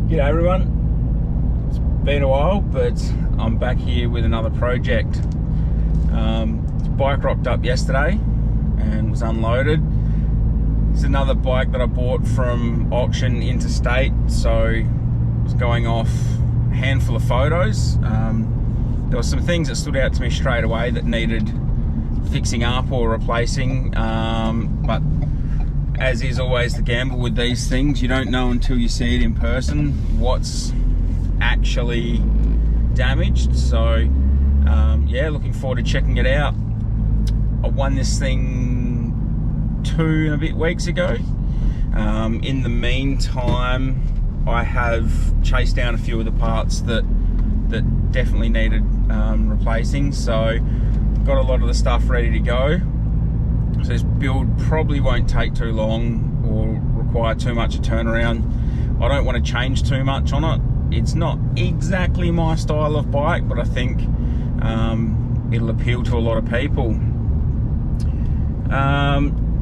G'day everyone, it's been a while, but I'm back here with another project. This bike rocked up yesterday and was unloaded. It's another bike that I bought from auction interstate, so I was going off a handful of photos. There were some things that stood out to me straight away that needed fixing up or replacing, but as is always the gamble with these things, you don't know until you see it in person what's actually damaged. So yeah, looking forward to checking it out. I won this thing 2 and a bit weeks ago. In the meantime, I have chased down a few of the parts that definitely needed replacing, so got a lot of the stuff ready to go. So this build probably won't take too long or require too much a turnaround. I don't want to change too much on it. It's not exactly my style of bike, but I think it'll appeal to a lot of people.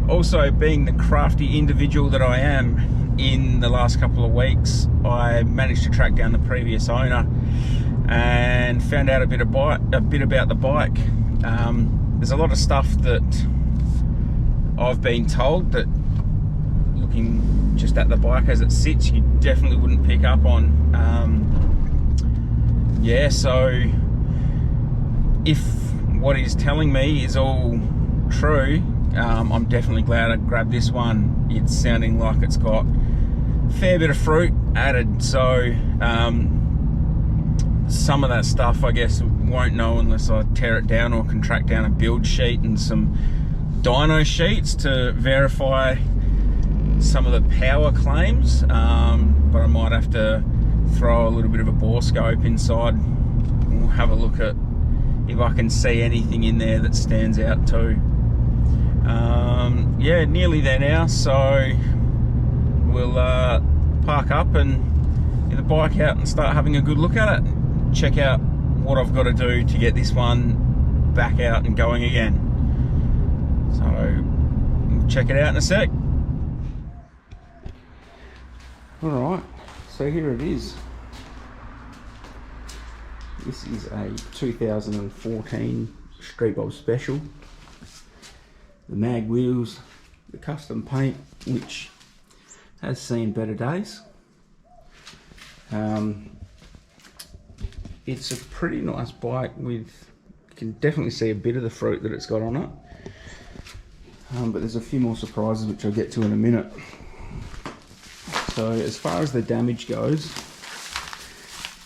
Also, being the crafty individual that I am, in the last couple of weeks I managed to track down the previous owner and found out a bit about the bike. There's a lot of stuff that I've been told that, looking just at the bike as it sits, you definitely wouldn't pick up on. Yeah, so if what he's telling me is all true, I'm definitely glad I grabbed this one. It's sounding like it's got a fair bit of fruit added, so some of that stuff I guess won't know unless I tear it down or can track down a build sheet and some dyno sheets to verify some of the power claims, but I might have to throw a little bit of a bore scope inside. We'll have a look at if I can see anything in there that stands out too. Yeah, nearly there now, so we'll park up and get the bike out and start having a good look at it. Check out what I've got to do to get this one back out and going again. So we'll check it out in a sec. Alright, so here it is. This is a 2014 Streetbob Special. The mag wheels, the custom paint, which has seen better days. It's a pretty nice bike with, you can definitely see a bit of the fruit that it's got on it. But there's a few more surprises which I'll get to in a minute. So as far as the damage goes,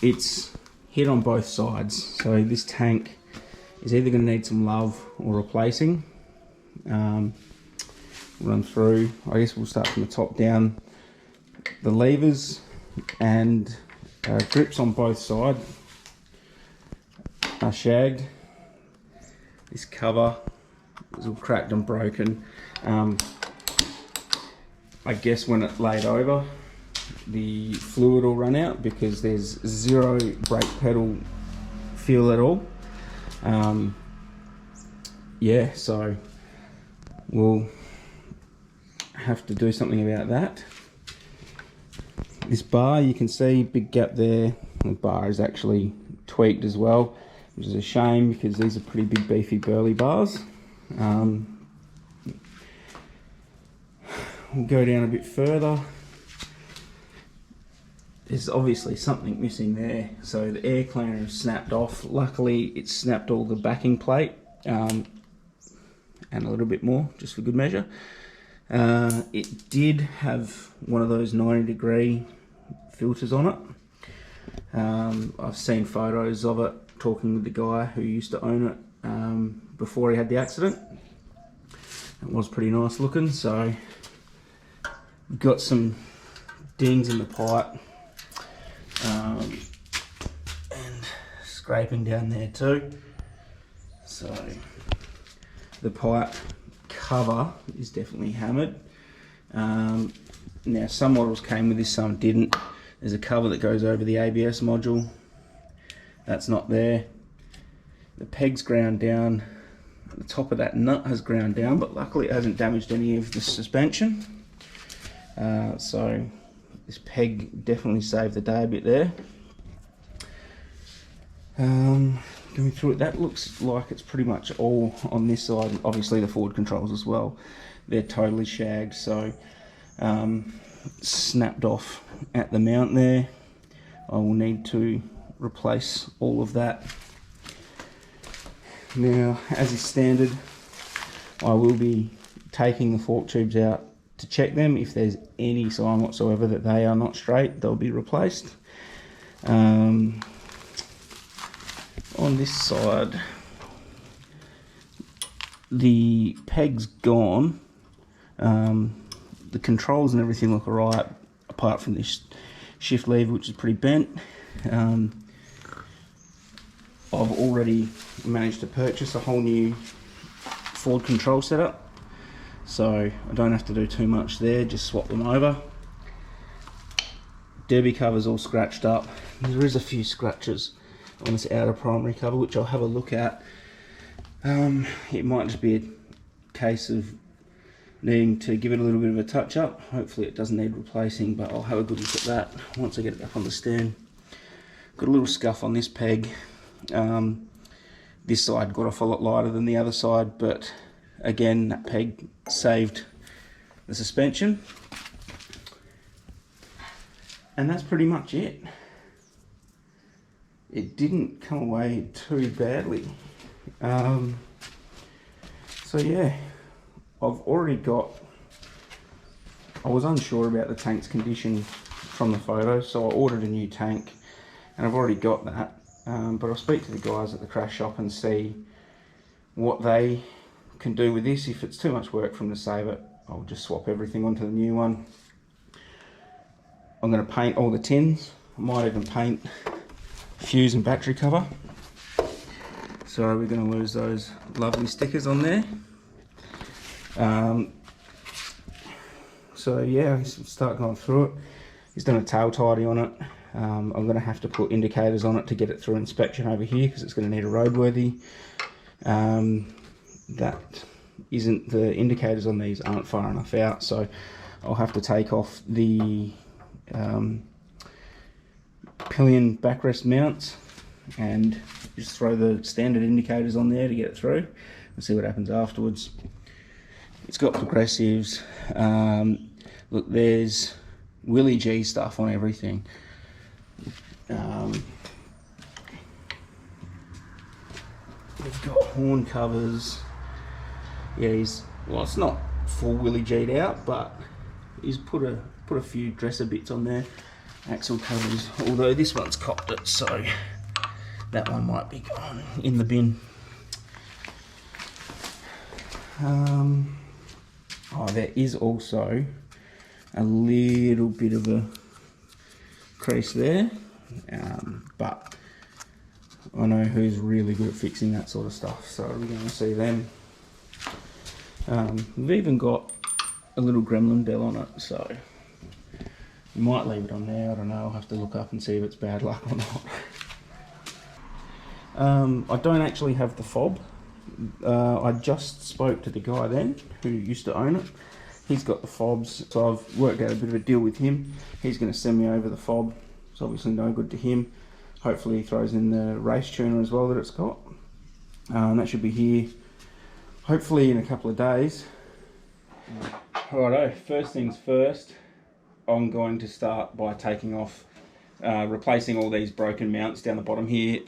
it's hit on both sides. So this tank is either going to need some love or replacing. Run through, I guess we'll start from the top down. The levers and grips on both sides are shagged. This cover is all cracked and broken. I guess when it laid over, the fluid will run out because there's zero brake pedal feel at all. Yeah, so we'll have to do something about that. This bar, you can see big gap there. The bar is actually tweaked as well, which is a shame because these are pretty big, beefy, burly bars. We'll go down a bit further. There's obviously something missing there. So the air cleaner is snapped off. Luckily, it snapped all the backing plate and a little bit more, just for good measure. It did have one of those 90-degree filters on it. I've seen photos of it, talking with the guy who used to own it before he had the accident. It was pretty nice looking. So we've got some dings in the pipe and scraping down there too. So the pipe cover is definitely hammered. Now some models came with this, some didn't. There's a cover that goes over the ABS module. That's not there. The peg's ground down. The top of that nut has ground down, but luckily it hasn't damaged any of the suspension. So this peg definitely saved the day a bit there. Going through it, that looks like it's pretty much all on this side. Obviously the forward controls as well, they're totally shagged, so snapped off at the mount there. I will need to replace all of that. Now, as is standard, I will be taking the fork tubes out to check them. If there's any sign whatsoever that they are not straight, they'll be replaced. On this side, the peg's gone. The controls and everything look alright, apart from this shift lever, which is pretty bent. I've already managed to purchase a whole new Ford control setup, so I don't have to do too much there, just swap them over. Derby cover's all scratched up. There is a few scratches on this outer primary cover, which I'll have a look at. It might just be a case of needing to give it a little bit of a touch up. Hopefully it doesn't need replacing, but I'll have a good look at that once I get it back on the stand. Got a little scuff on this peg. This side got off a lot lighter than the other side, but again, that peg saved the suspension. And that's pretty much it. It didn't come away too badly. So yeah, I've already got, I was unsure about the tank's condition from the photos, so I ordered a new tank and I've already got that. But I'll speak to the guys at the crash shop and see what they can do with this. If it's too much work for them to save it, I'll just swap everything onto the new one. I'm going to paint all the tins. I might even paint fuse and battery cover. So we're going to lose those lovely stickers on there. So yeah, I start going through it. He's done a tail tidy on it. I'm going to have to put indicators on it to get it through inspection over here, because it's going to need a roadworthy. That isn't, the indicators on these aren't far enough out, so I'll have to take off the pillion backrest mounts and just throw the standard indicators on there to get it through and see what happens afterwards. It's got progressives. Look, there's Willie G stuff on everything. We've got horn covers. Yeah, well, it's not full Willie G'd out, but he's put a few dresser bits on there. Axle covers, although this one's copped it, so that one might be gone in the bin. Oh, there is also a little bit of a crease there, but I know who's really good at fixing that sort of stuff, so we're going to see them. We've even got a little gremlin bell on it, so you might leave it on there. I don't know, I'll have to look up and see if it's bad luck or not. I don't actually have the fob. I just spoke to the guy then who used to own it. He's got the fobs, so I've worked out a bit of a deal with him. He's going to send me over the fob. It's obviously no good to him. Hopefully he throws in the race tuner as well that it's got. That should be here hopefully in a couple of days. Righto, first things first, I'm going to start by taking off, replacing all these broken mounts down the bottom here.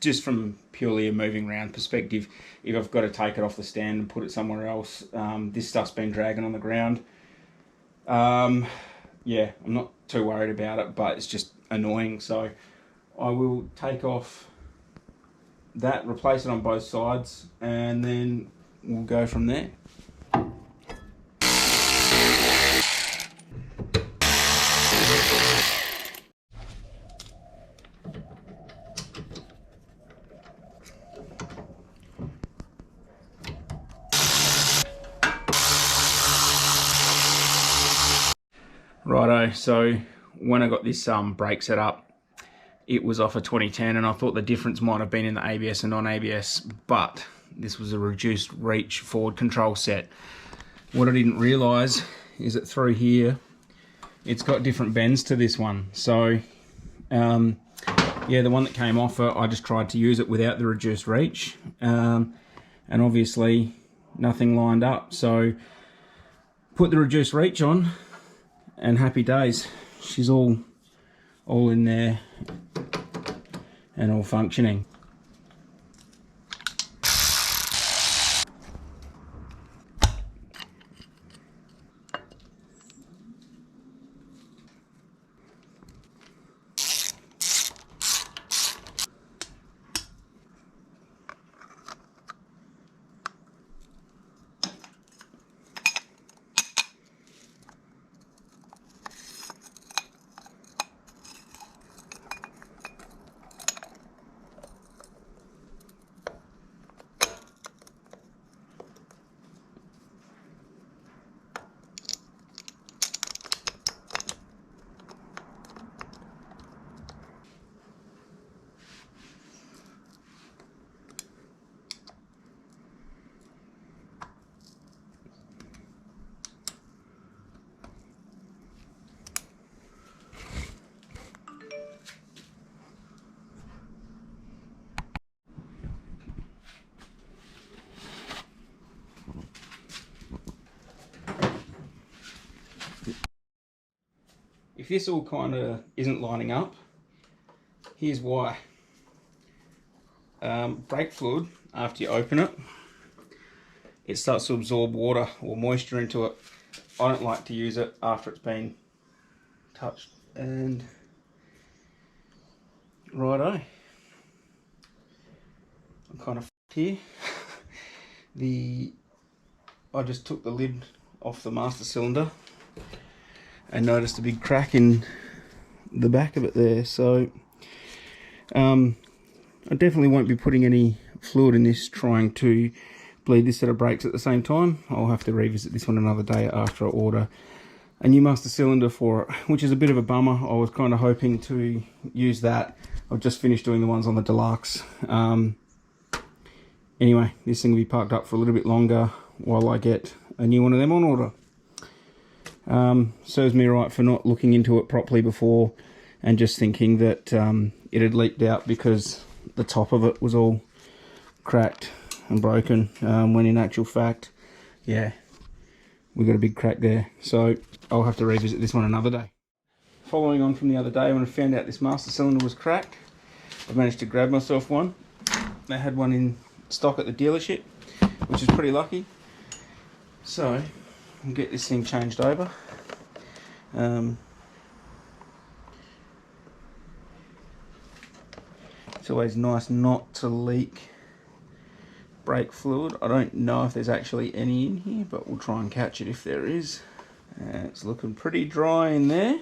Just from purely a moving around perspective, if I've got to take it off the stand and put it somewhere else, this stuff's been dragging on the ground. Yeah, I'm not too worried about it, but it's just annoying, so I will take off that, replace it on both sides, and then we'll go from there. Righto, so when I got this brake set up, it was off a 2010, and I thought the difference might have been in the ABS and non-ABS, but this was a reduced reach forward control set. What I didn't realise is that through here, it's got different bends to this one. So yeah, the one that came off it, I just tried to use it without the reduced reach, and obviously nothing lined up. So put the reduced reach on, and happy days. She's all in there and all functioning. If this all kind of isn't lining up, here's why. Brake fluid, after you open it, it starts to absorb water or moisture into it. I don't like to use it after it's been touched. And righto, I'm kind of here. I just took the lid off the master cylinder and noticed a big crack in the back of it there. So I definitely won't be putting any fluid in this trying to bleed this set of brakes at the same time. I'll have to revisit this one another day after I order a new master cylinder for it, which is a bit of a bummer. I was kind of hoping to use that. I've just finished doing the ones on the Deluxe. Anyway, this thing will be parked up for a little bit longer while I get a new one of them on order. Serves me right for not looking into it properly before and just thinking that it had leaked out because the top of it was all cracked and broken, when in actual fact, yeah, we got a big crack there. So I'll have to revisit this one another day. Following on from the other day when I found out this master cylinder was cracked, I managed to grab myself one. They had one in stock at the dealership, which is pretty lucky. So I'll get this thing changed over. It's always nice not to leak brake fluid. I don't know if there's actually any in here, but we'll try and catch it if there is. It's looking pretty dry in there.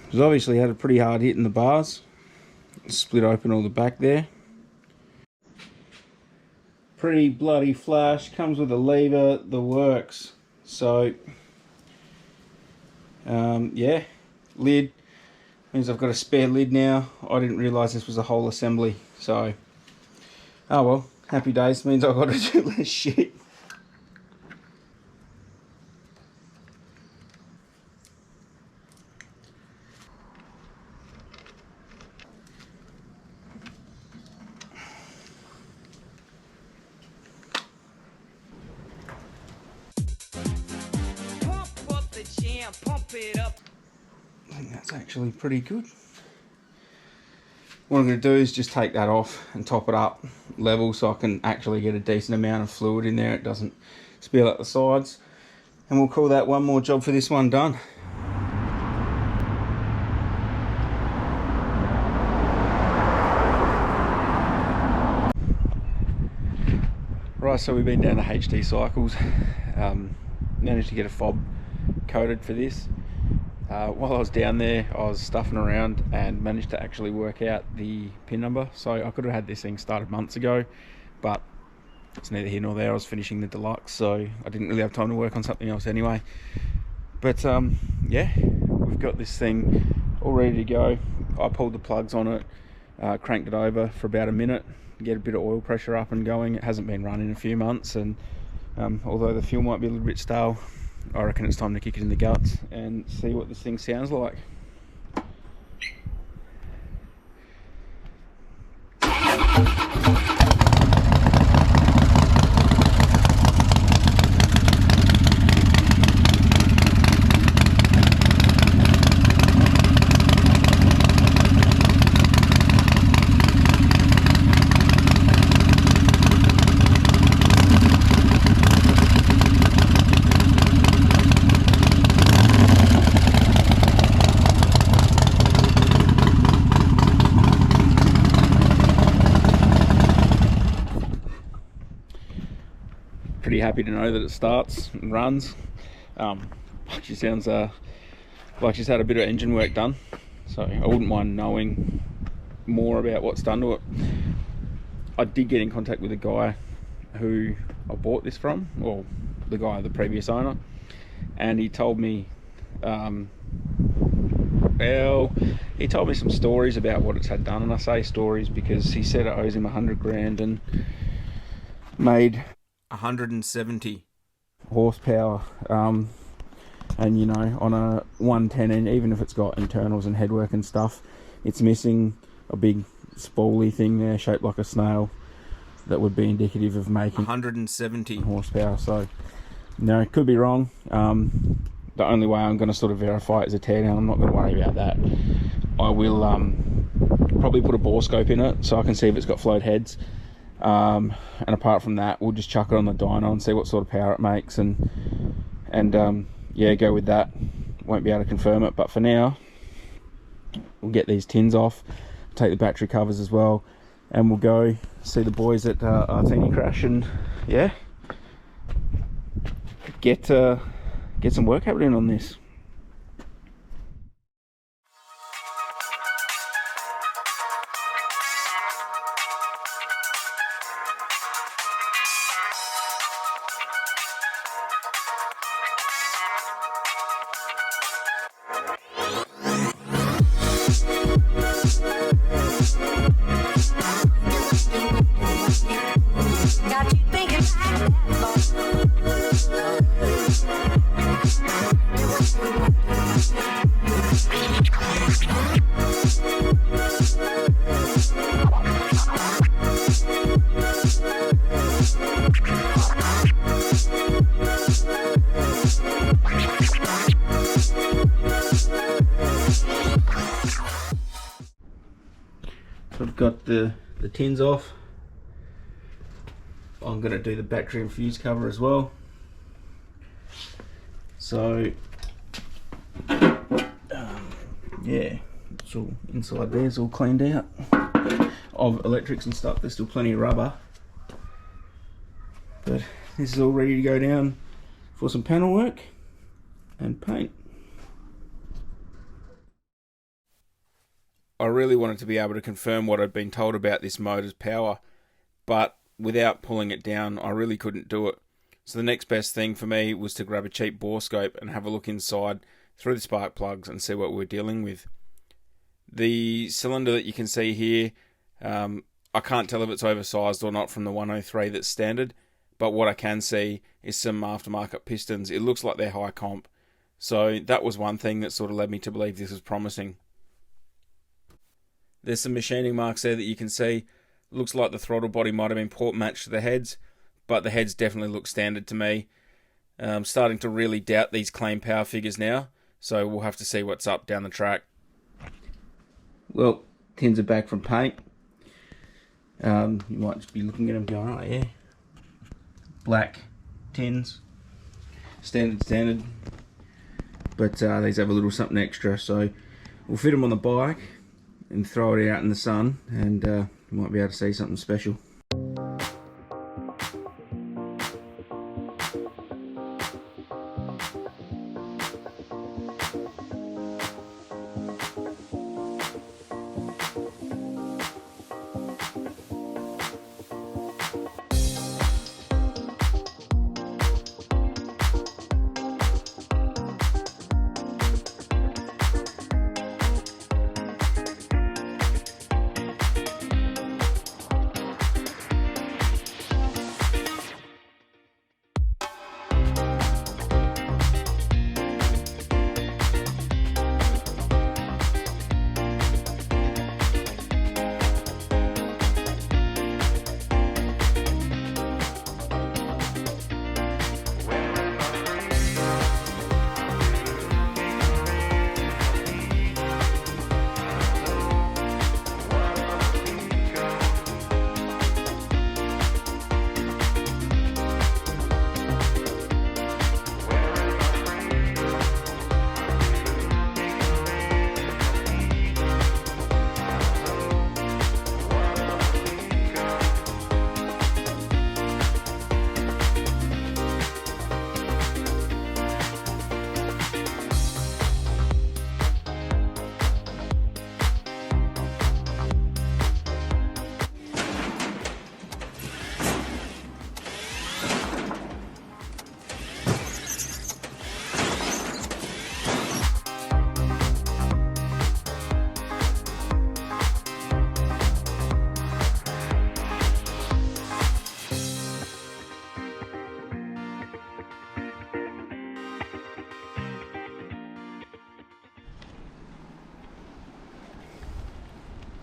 It's obviously had a pretty hard hit in the bars. Split open all the back there. Pretty bloody flash. Comes with a lever, the works. So yeah, lid means I've got a spare lid now. I didn't realise this was a whole assembly. So oh well, happy days. Means I've got to do less shit. I think that's actually pretty good. What I'm going to do is just take that off and top it up level so I can actually get a decent amount of fluid in there. It doesn't spill out the sides. And we'll call that one more job for this one done. Right, so we've been down to HD Cycles. Managed to get a fob coated for this. While I was down there, I was stuffing around and managed to actually work out the pin number. So I could have had this thing started months ago, but it's neither here nor there. I was finishing the deluxe, so I didn't really have time to work on something else anyway. But yeah, we've got this thing all ready to go. I pulled the plugs on it, cranked it over for about a minute, get a bit of oil pressure up and going. It hasn't been run in a few months, and although the fuel might be a little bit stale, I reckon it's time to kick it in the guts and see what this thing sounds like. Pretty happy to know that it starts and runs. She sounds like she's had a bit of engine work done, so I wouldn't mind knowing more about what's done to it. I did get in contact with a guy who I bought this from, or the guy, the previous owner, and he told me he told me some stories about what it's had done, and I say stories because he said it owes him 100 grand and made 170 horsepower, and you know, on a 110, and even if it's got internals and headwork and stuff, it's missing a big spoolie thing there shaped like a snail that would be indicative of making 170 horsepower. So no, it could be wrong. The only way I'm going to sort of verify it is a teardown. I'm not going to worry about that. I will probably put a bore scope in it so I can see if it's got float heads. And apart from that, we'll just chuck it on the dyno and see what sort of power it makes, and yeah, go with that. Won't be able to confirm it, but for now we'll get these tins off, take the battery covers as well, and we'll go see the boys at Artini Crash, and yeah, get some work happening on this. So I've got the tins off. I'm going to do the battery and fuse cover as well. So yeah, it's all inside there, it's all cleaned out of electrics and stuff. There's still plenty of rubber, but this is all ready to go down for some panel work and paint. I really wanted to be able to confirm what I'd been told about this motor's power, but without pulling it down, I really couldn't do it. So the next best thing for me was to grab a cheap bore scope and have a look inside through the spark plugs and see what we're dealing with. The cylinder that you can see here, I can't tell if it's oversized or not from the 103 that's standard, but what I can see is some aftermarket pistons. It looks like they're high comp. So that was one thing that sort of led me to believe this was promising. There's some machining marks there that you can see. Looks like the throttle body might have been port matched to the heads, but the heads definitely look standard to me. I'm starting to really doubt these claim power figures now, so we'll have to see what's up down the track. Well, tins are back from paint. You might just be looking at them going, oh yeah, black tins, standard. But these have a little something extra, so we'll fit them on the bike and throw it out in the sun, and you might be able to see something special.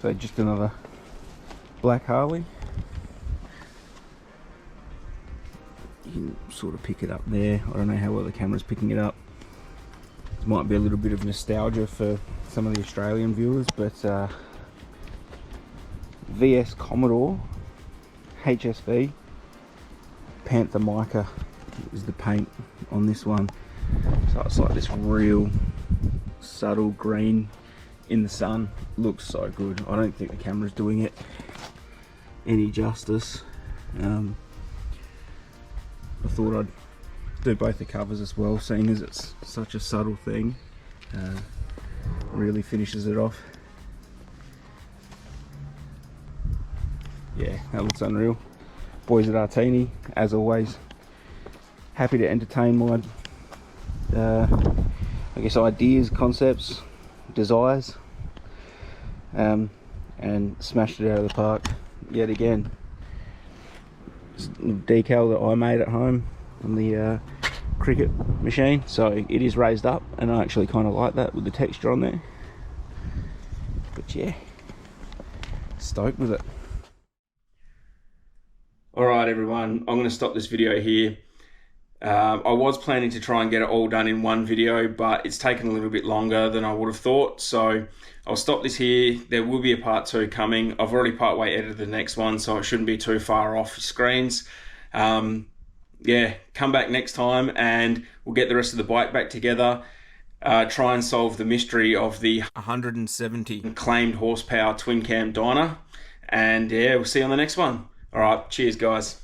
So just another black Harley. You can sort of pick it up there. I don't know how well the camera's picking it up. It might be a little bit of nostalgia for some of the Australian viewers, but VS Commodore HSV Panther Mica is the paint on this one. So it's like this real subtle green in the sun. Looks so good. I don't think the camera's doing it any justice. I thought I'd do both the covers as well, seeing as it's such a subtle thing. Really finishes it off. Yeah, that looks unreal. Boys at Artini, as always, happy to entertain my I guess ideas, concepts, desires, and smashed it out of the park yet again. Decal that I made at home on the cricket machine, so it is raised up, and I actually kind of like that with the texture on there. But yeah, stoked with it. Alright everyone, I'm going to stop this video here. I was planning to try and get it all done in one video, but it's taken a little bit longer than I would have thought, so I'll stop this here. There will be a part 2 coming. I've already partway edited the next one, so it shouldn't be too far off screens. Yeah, come back next time and we'll get the rest of the bike back together. Try and solve the mystery of the 170 claimed horsepower twin cam Dyna. And yeah, we'll see you on the next one. Alright, cheers guys.